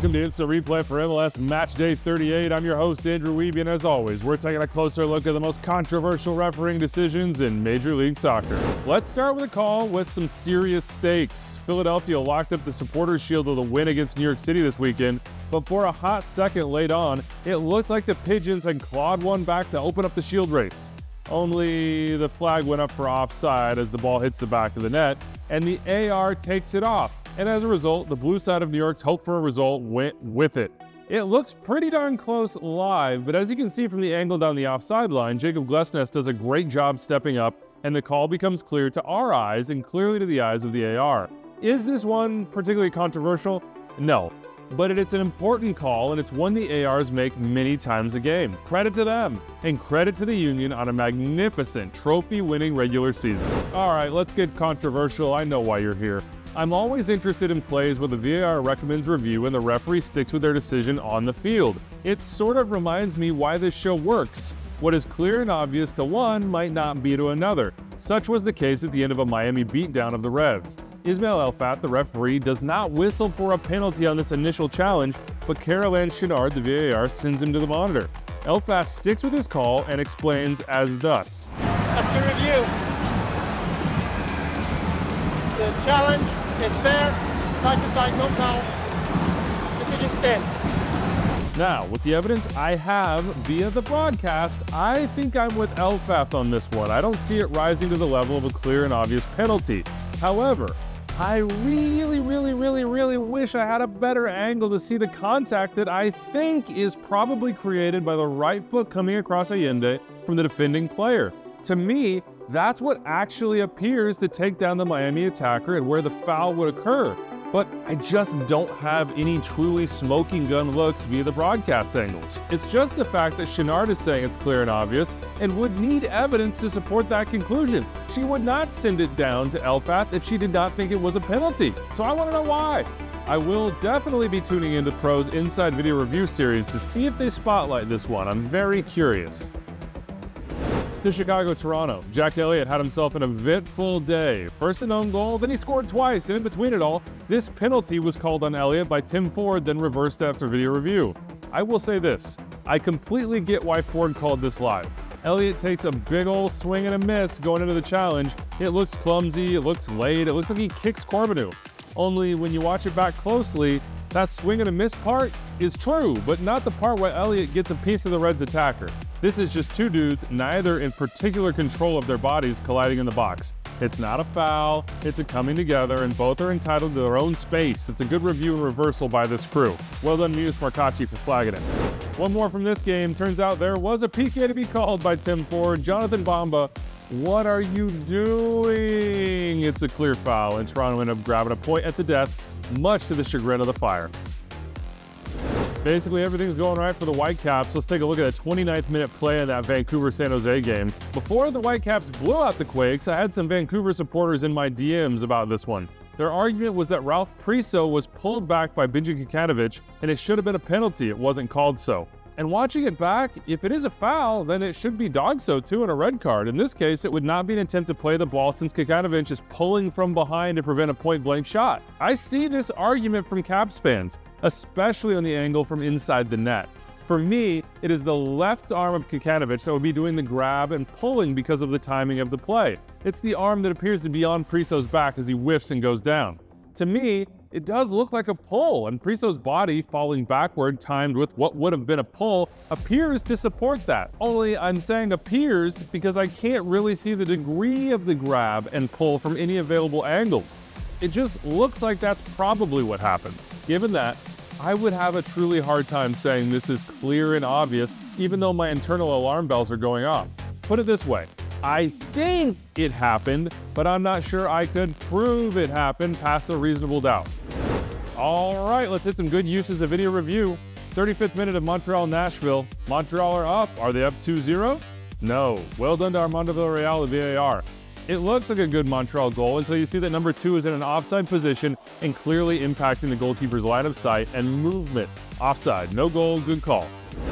Welcome to Instant Replay for MLS Matchday 38. I'm your host, Andrew Wiebe, and as always, we're taking a closer look at the most controversial refereeing decisions in Major League Soccer. Let's start with a call with some serious stakes. Philadelphia locked up the Supporters' Shield with a win against New York City this weekend, but for a hot second late on, it looked like the Pigeons had clawed one back to open up the Shield race. Only the flag went up for offside as the ball hits the back of the net, and the AR takes it off. And as a result, the blue side of New York's hope for a result went with it. It looks pretty darn close live, but as you can see from the angle down the offside line, Jacob Glesnes does a great job stepping up, and the call becomes clear to our eyes and clearly to the eyes of the AR. Is this one particularly controversial? No. But it's an important call, and it's one the ARs make many times a game. Credit to them, and credit to the Union on a magnificent trophy-winning regular season. All right, let's get controversial. I know why you're here. I'm always interested in plays where the VAR recommends review and the referee sticks with their decision on the field. It sort of reminds me why this show works. What is clear and obvious to one might not be to another. Such was the case at the end of a Miami beatdown of the Revs. Ismail Elfat, the referee, does not whistle for a penalty on this initial challenge, but Caroline Chenard, the VAR, sends him to the monitor. Elfat sticks with his call and explains as thus. After review, the challenge is fair, side to side, no foul, decision stands. Now, with the evidence I have via the broadcast, I think I'm with Elfat on this one. I don't see it rising to the level of a clear and obvious penalty. However, I really wish I had a better angle to see the contact that I think is probably created by the right foot coming across Allende from the defending player. To me, that's what actually appears to take down the Miami attacker and where the foul would occur. But I just don't have any truly smoking gun looks via the broadcast angles. It's just the fact that Chenard is saying it's clear and obvious and would need evidence to support that conclusion. She would not send it down to Elfat if she did not think it was a penalty. So I want to know why. I will definitely be tuning into Pro's Inside Video Review series to see if they spotlight this one. I'm very curious. To Chicago-Toronto, Jack Elliott had himself an eventful day. First an own goal, then he scored twice, and in between it all, this penalty was called on Elliott by Tim Ford, then reversed after video review. I will say this, I completely get why Ford called this live. Elliott takes a big ol' swing and a miss going into the challenge. It looks clumsy, it looks late, it looks like he kicks Corbeanu. Only when you watch it back closely, that swing and a miss part is true, but not the part where Elliott gets a piece of the Reds attacker. This is just two dudes, neither in particular control of their bodies, colliding in the box. It's not a foul, it's a coming together, and both are entitled to their own space. It's a good review and reversal by this crew. Well done, Muse Marcacci, for flagging it. One more from this game. Turns out there was a PK to be called by Tim Ford. Jonathan Bamba, what are you doing? It's a clear foul, and Toronto ended up grabbing a point at the death, much to the chagrin of the Fire. Basically, everything's going right for the Whitecaps. Let's take a look at a 29th minute play in that Vancouver-San Jose game. Before the Whitecaps blew out the Quakes, I had some Vancouver supporters in my DMs about this one. Their argument was that Ralph Priso was pulled back by Benji Kikanovic, and it should have been a penalty. It wasn't called so. And watching it back, if it is a foul, then it should be DOGSO too and a red card. In this case, it would not be an attempt to play the ball since Kikanovic is pulling from behind to prevent a point-blank shot. I see this argument from Caps fans, especially on the angle from inside the net. For me, it is the left arm of Kikanovic that would be doing the grab and pulling because of the timing of the play. It's the arm that appears to be on Priso's back as he whiffs and goes down. To me, it does look like a pull, and Priso's body falling backward, timed with what would have been a pull, appears to support that. Only I'm saying appears because I can't really see the degree of the grab and pull from any available angles. It just looks like that's probably what happens. Given that, I would have a truly hard time saying this is clear and obvious, even though my internal alarm bells are going off. Put it this way. I think it happened, but I'm not sure I could prove it happened past a reasonable doubt. All right, let's hit some good uses of video review. 35th minute of Montreal-Nashville. Montreal are up. Are they up 2-0? No. Well done to Armando Villarreal, the VAR. It looks like a good Montreal goal until you see that number 2 is in an offside position and clearly impacting the goalkeeper's line of sight and movement. Offside, no goal, good call.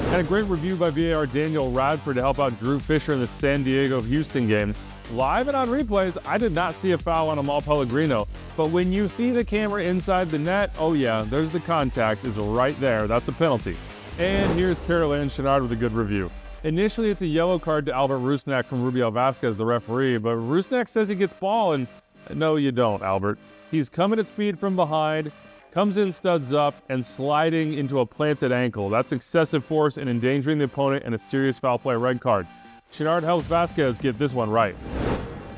And a great review by VAR Daniel Radford to help out Drew Fisher in the San Diego-Houston game. Live and on replays, I did not see a foul on Amal Pellegrino, but when you see the camera inside the net, oh yeah, there's the contact is right there. That's a penalty. And here's Caroline Chenard with a good review. Initially, it's a yellow card to Albert Rusnak from Rubiel Vasquez, the referee, but Rusnak says he gets ball, and no, you don't, Albert. He's coming at speed from behind, comes in studs up, and sliding into a planted ankle. That's excessive force and endangering the opponent and a serious foul play red card. Chenard helps Vasquez get this one right.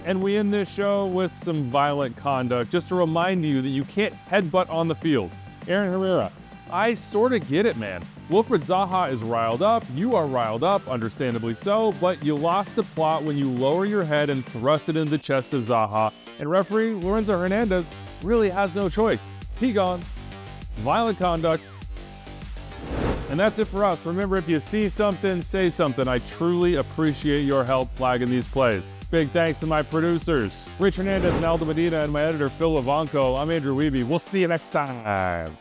And we end this show with some violent conduct, just to remind you that you can't headbutt on the field. Aaron Herrera, I sort of get it, man. Wilfred Zaha is riled up, you are riled up, understandably so, but you lost the plot when you lower your head and thrust it into the chest of Zaha, and referee Lorenzo Hernandez really has no choice. He gone. Violent conduct. And that's it for us. Remember, if you see something, say something. I truly appreciate your help flagging these plays. Big thanks to my producers, Rich Hernandez and Aldo Medina, and my editor, Phil Levanco. I'm Andrew Wiebe. We'll see you next time.